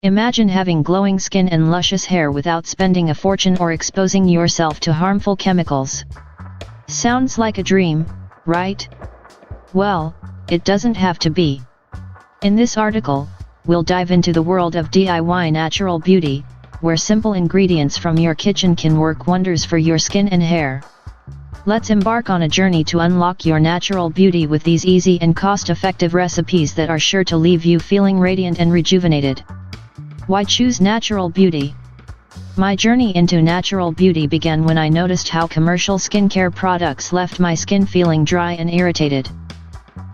Imagine having glowing skin and luscious hair without spending a fortune or exposing yourself to harmful chemicals. Sounds like a dream, right? Well, it doesn't have to be. In this article, we'll dive into the world of DIY natural beauty, where simple ingredients from your kitchen can work wonders for your skin and hair. Let's embark on a journey to unlock your natural beauty with these easy and cost-effective recipes that are sure to leave you feeling radiant and rejuvenated. Why choose natural beauty? My journey into natural beauty began when I noticed how commercial skincare products left my skin feeling dry and irritated.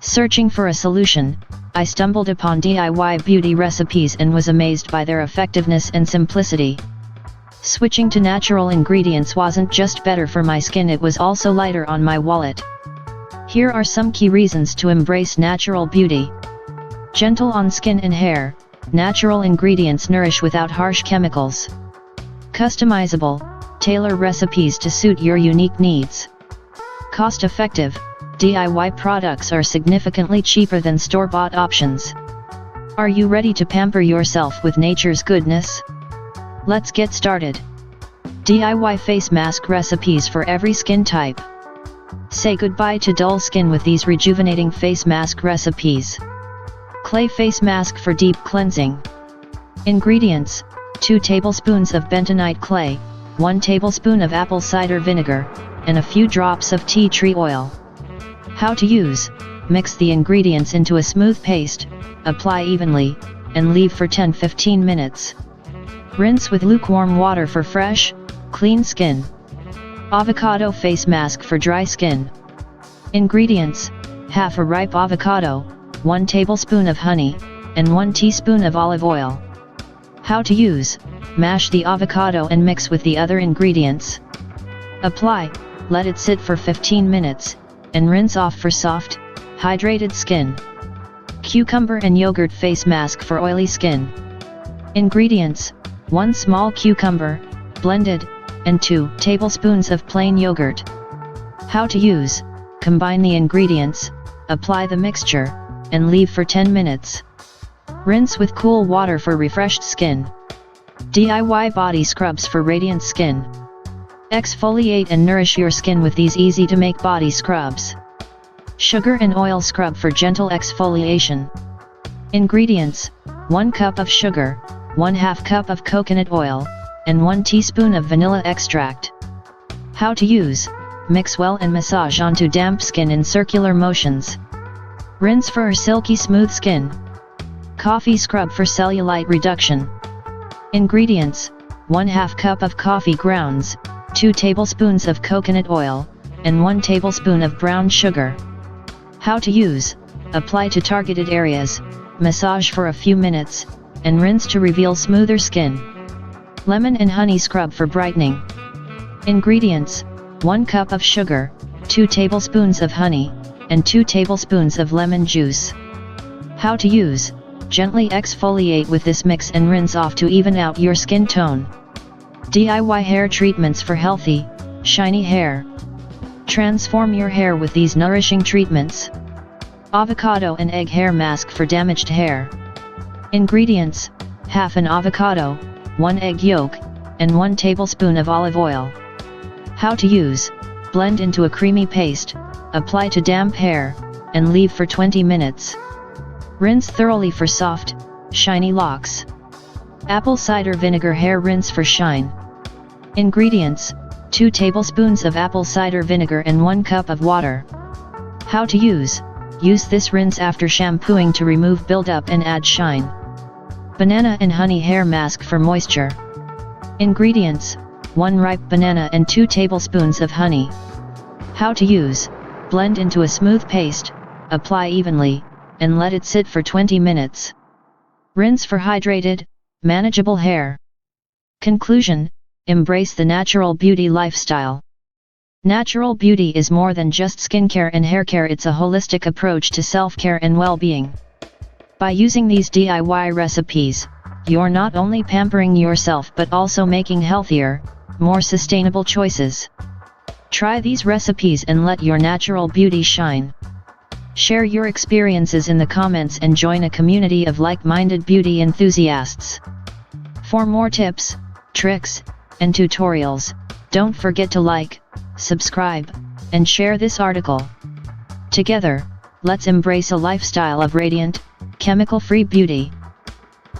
Searching for a solution, I stumbled upon DIY beauty recipes and was amazed by their effectiveness and simplicity. Switching to natural ingredients wasn't just better for my skin, it was also lighter on my wallet. Here are some key reasons to embrace natural beauty. Gentle on skin and hair, natural ingredients nourish without harsh chemicals. Customizable, tailor recipes to suit your unique needs. Cost-effective, DIY products are significantly cheaper than store-bought options. Are you ready to pamper yourself with nature's goodness? Let's get started. DIY face mask recipes for every skin type. Say goodbye to dull skin with these rejuvenating face mask recipes. Clay face mask for deep cleansing. Ingredients: 2 tablespoons of bentonite clay, 1 tablespoon of apple cider vinegar, and a few drops of tea tree oil. How to use: mix the ingredients into a smooth paste, apply evenly, and leave for 10-15 minutes. Rinse with lukewarm water for fresh, clean skin. Avocado face mask for dry skin. Ingredients: half a ripe avocado, 1 tablespoon of honey, and 1 teaspoon of olive oil. How to use: mash the avocado and mix with the other ingredients. Apply, let it sit for 15 minutes, and rinse off for soft, hydrated skin. Cucumber and yogurt face mask for oily skin. Ingredients: 1 small cucumber, blended, and 2 tablespoons of plain yogurt. How to use: combine the ingredients, apply the mixture, and leave for 10 minutes. Rinse with cool water for refreshed skin. DIY body scrubs for radiant skin. Exfoliate and nourish your skin with these easy-to-make body scrubs. Sugar and oil scrub for gentle exfoliation. Ingredients: 1 cup of sugar, 1/2 cup of coconut oil, and 1 teaspoon of vanilla extract. How to use: mix well and massage onto damp skin in circular motions. Rinse for silky smooth skin. Coffee scrub for cellulite reduction. Ingredients: 1/2 cup of coffee grounds, 2 tablespoons of coconut oil, and 1 tablespoon of brown sugar. How to use: apply to targeted areas, massage for a few minutes, and rinse to reveal smoother skin. Lemon and honey scrub for brightening. Ingredients: 1 cup of sugar, 2 tablespoons of honey, and 2 tablespoons of lemon juice. How to use: gently exfoliate with this mix and rinse off to even out your skin tone. DIY hair treatments for healthy, shiny hair. Transform your hair with these nourishing treatments. Avocado and egg hair mask for damaged hair. Ingredients: half an avocado, 1 egg yolk, and 1 tablespoon of olive oil. How to use: blend into a creamy paste, apply to damp hair, and leave for 20 minutes. Rinse thoroughly for soft, shiny locks. Apple cider vinegar hair rinse for shine. Ingredients: 2 tablespoons of apple cider vinegar and 1 cup of water. How to use: use this rinse after shampooing to remove buildup and add shine. Banana and honey hair mask for moisture. Ingredients: 1 ripe banana and 2 tablespoons of honey. How to use: blend into a smooth paste, apply evenly, and let it sit for 20 minutes. Rinse for hydrated, manageable hair. Conclusion: embrace the natural beauty lifestyle. Natural beauty is more than just skincare and haircare, it's a holistic approach to self-care and well-being. By using these DIY recipes, you're not only pampering yourself but also making healthier, more sustainable choices. Try these recipes and let your natural beauty shine. Share your experiences in the comments and join a community of like-minded beauty enthusiasts. For more tips, tricks, and tutorials, don't forget to like, subscribe, and share this article. Together, let's embrace a lifestyle of radiant, chemical-free beauty.